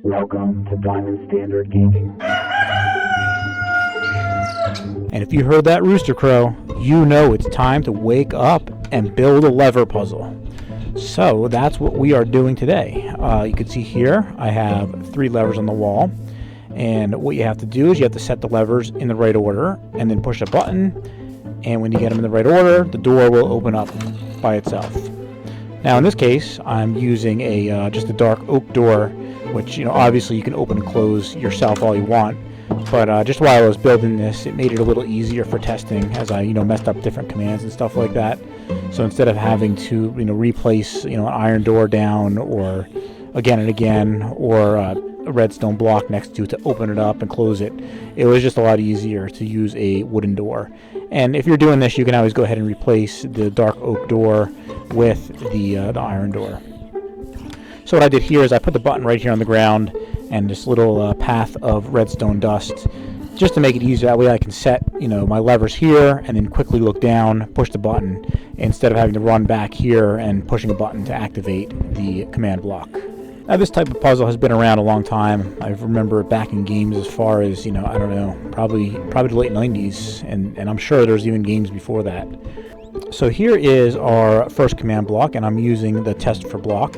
Welcome to Diamond.Standard.Gaming. And if you heard that rooster crow, you know it's time to wake up and build a lever puzzle. So that's what we are doing today. You can see here I have 3 levers on the wall, and what you have to do is you have to set the levers in the right order and then push a button, and when you get them in the right order, the door will open up by itself. Now in this case I'm using a just a dark oak door, which obviously you can open and close yourself all you want, but just while I was building this, it made it a little easier for testing as I messed up different commands and stuff like that. So instead of having to replace an iron door down or again and again, or a redstone block next to it to open it up and close it, it was just a lot easier to use a wooden door. And if you're doing this, you can always go ahead and replace the dark oak door with the iron door. So what I did here is I put the button right here on the ground and this little path of redstone dust, just to make it easier. That way I can set my levers here and then quickly look down, push the button, instead of having to run back here and pushing a button to activate the command block. Now this type of puzzle has been around a long time. I remember it back in games as far as, I don't know, probably the late 90s, and I'm sure there's even games before that. So here is our first command block, and I'm using the test for block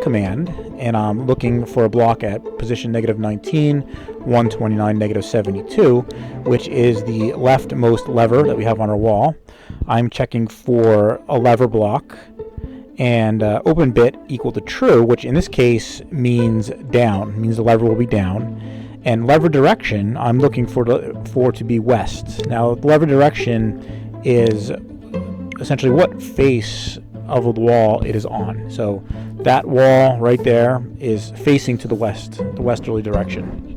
command, and I'm looking for a block at position -19, 129, -72, which is the leftmost lever that we have on our wall. I'm checking for a lever block, and open bit equal to true, which in this case means down, means the lever will be down. And lever direction, I'm looking for to be west. Now the lever direction is essentially what face of the wall it is on. So that wall right there is facing to the west, the westerly direction.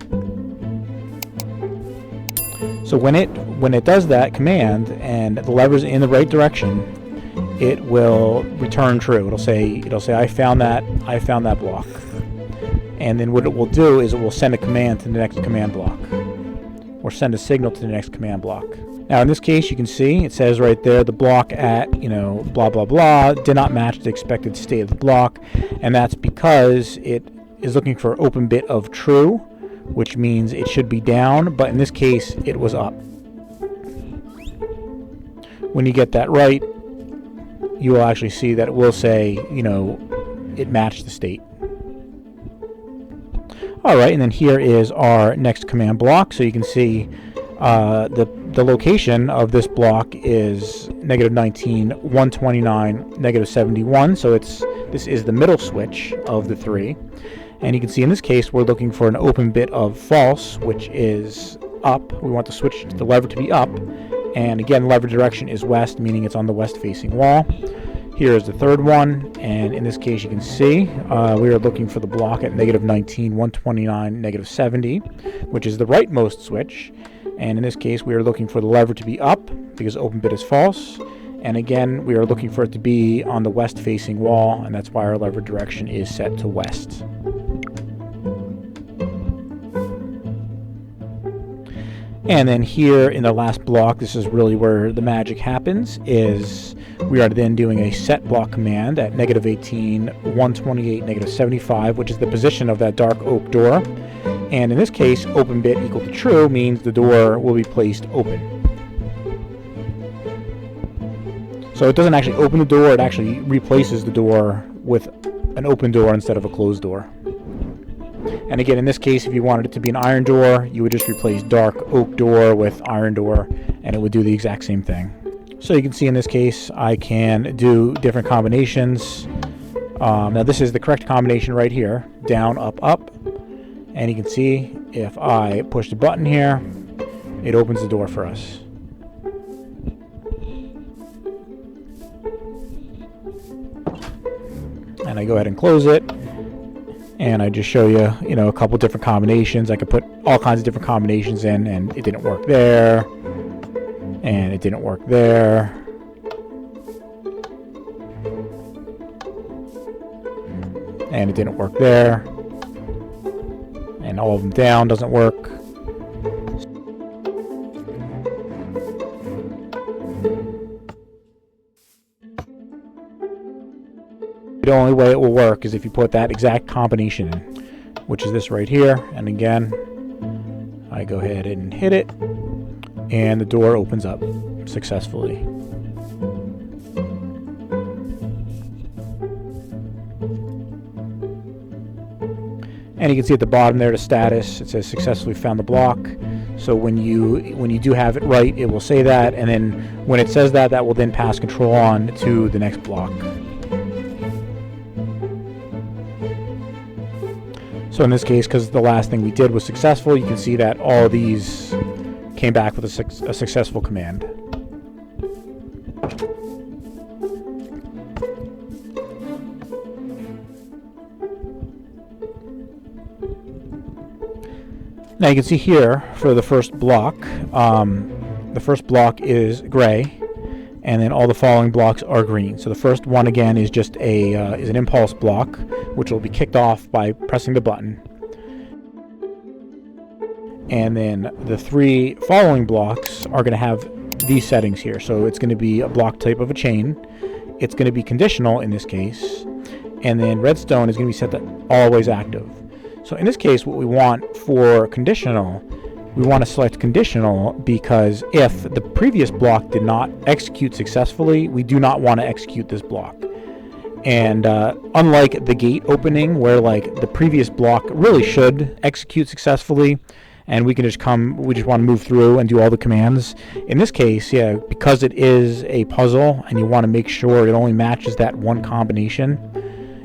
So when it does that command and the lever's in the right direction, it will return true. It'll say I found that block. And then what it will do is it will send a command to the next command block, or send a signal to the next command block. Now in this case, you can see it says right there the block at blah blah blah did not match the expected state of the block, and that's because it is looking for open bit of true, which means it should be down, but in this case it was up. When you get that right, you will actually see that it will say it matched the state. Alright, and then here is our next command block. So you can see the location of this block is -19, 129, -71. So this is the middle switch of the 3. And you can see in this case we're looking for an open bit of false, which is up. We want the lever to be up. And again, lever direction is west, meaning it's on the west facing wall. Here is the third one, and in this case you can see we are looking for the block at -19, 129, -70, which is the rightmost switch. And in this case we are looking for the lever to be up because open bit is false. And again, we are looking for it to be on the west facing wall, and that's why our lever direction is set to west. And then here in the last block, this is really where the magic happens, is we are then doing a set block command at -18, 128, -75, which is the position of that dark oak door. And in this case, open bit equal to true means the door will be placed open. So it doesn't actually open the door, it actually replaces the door with an open door instead of a closed door. And again, in this case, if you wanted it to be an iron door, you would just replace dark oak door with iron door, and it would do the exact same thing. So you can see in this case, I can do different combinations. Now this is the correct combination right here, down, up, up. And you can see if I push the button here, it opens the door for us. And I go ahead and close it. And I just show you, a couple different combinations. I could put all kinds of different combinations in, and it didn't work there, and it didn't work there, and it didn't work there, and all of them down doesn't work. The only way it will work is if you put that exact combination in. which is this right here. And again, I go ahead and hit it, and the door opens up successfully. And you can see at the bottom there the status. It says successfully found the block. So when you do have it right, it will say that, and then when it says that, that will then pass control on to the next block. So in this case, because the last thing we did was successful, you can see that all of these came back with a successful command. Now you can see here for the first block is gray, and then all the following blocks are green. So the first one again is just an impulse block, which will be kicked off by pressing the button. And then the 3 following blocks are going to have these settings here. So it's going to be a block type of a chain. It's going to be conditional in this case, and then redstone is going to be set to always active. So in this case, what we want for conditional, we want to select conditional because if the previous block did not execute successfully, we do not want to execute this block. And unlike the gate opening, where like the previous block really should execute successfully, and we just want to move through and do all the commands. In this case, yeah, because it is a puzzle and you want to make sure it only matches that one combination,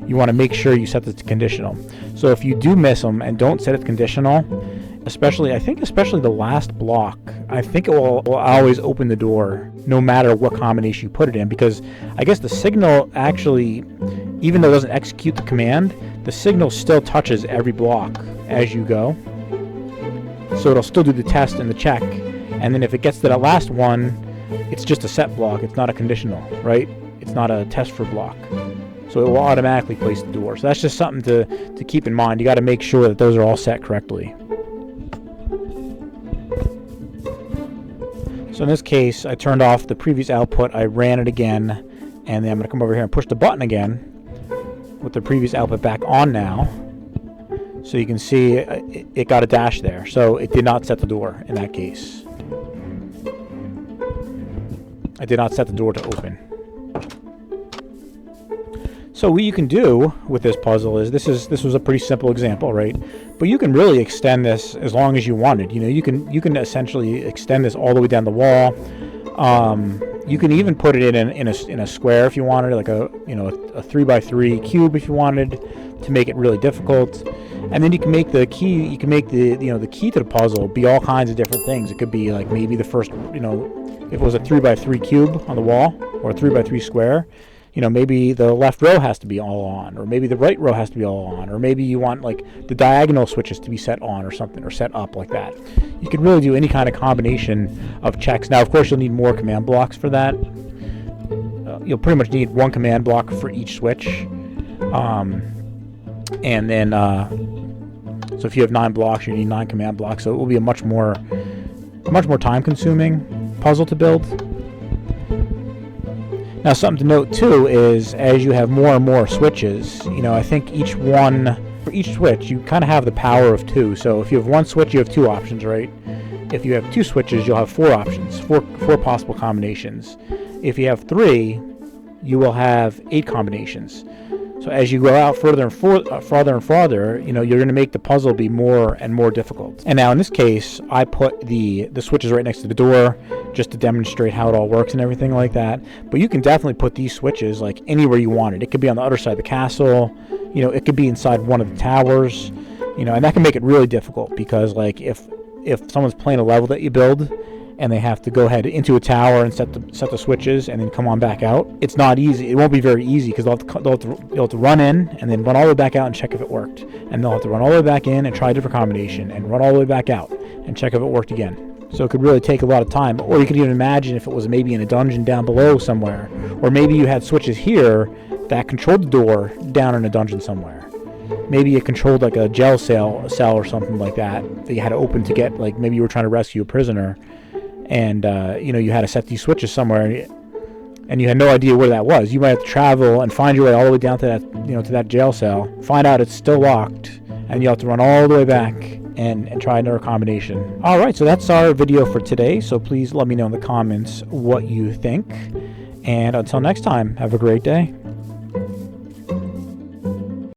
you want to make sure you set this to conditional. So if you do miss them and don't set it to conditional, especially the last block, I think it will always open the door no matter what combination you put it in, because I guess the signal actually, even though it doesn't execute the command, the signal still touches every block as you go. So it'll still do the test and the check, and then if it gets to that last one, it's just a set block. It's not a conditional, right? It's not a test for block. So it will automatically place the door. So that's just something to keep in mind. You got to make sure that those are all set correctly. So in this case, I turned off the previous output, I ran it again, and then I'm going to come over here and push the button again with the previous output back on now. So you can see it got a dash there. So it did not set the door in that case. I did not set the door to open. So what you can do with this puzzle is this was a pretty simple example, right? But you can really extend this as long as you wanted. You know, you can essentially extend this all the way down the wall. You can even put it in a square if you wanted, like a 3x3 cube if you wanted to make it really difficult. And then you can make the key. You can make the key to the puzzle be all kinds of different things. It could be like maybe the first, if it was a 3x3 cube on the wall or a 3x3 square. Maybe the left row has to be all on, or maybe the right row has to be all on, or maybe you want like the diagonal switches to be set on or something, or set up like that. You can really do any kind of combination of checks. Now, of course, you'll need more command blocks for that. You'll pretty much need one command block for each switch. And then, so if you have 9 blocks, you need 9 command blocks. So it will be a much more time-consuming puzzle to build. Now, something to note too is as you have more and more switches, I think for each switch, you kind of have the power of 2. So if you have 1 switch, you have 2 options, right? If you have 2 switches, you'll have 4 options, four possible combinations. If you have 3, you will have 8 combinations. So as you go out farther and farther, you're going to make the puzzle be more and more difficult. And now in this case, I put the switches right next to the door just to demonstrate how it all works and everything like that. But you can definitely put these switches like anywhere you want it. It could be on the other side of the castle. It could be inside one of the towers. And that can make it really difficult because like if someone's playing a level that you build and they have to go ahead into a tower and set the switches and then come on back out, it's not easy. It won't be very easy because they'll have to run in and then run all the way back out and check if it worked. And they'll have to run all the way back in and try a different combination and run all the way back out and check if it worked again. So it could really take a lot of time. Or you could even imagine if it was maybe in a dungeon down below somewhere. Or maybe you had switches here that controlled the door down in a dungeon somewhere. Maybe it controlled like a jail cell or something like that you had to open to get, like maybe you were trying to rescue a prisoner. And you had to set these switches somewhere, and you had no idea where that was. You might have to travel and find your way all the way down to that, to that jail cell, find out it's still locked, and and you have to run all the way back and try another combination. Alright, so that's our video for today, so please let me know in the comments what you think. And until next time, have a great day.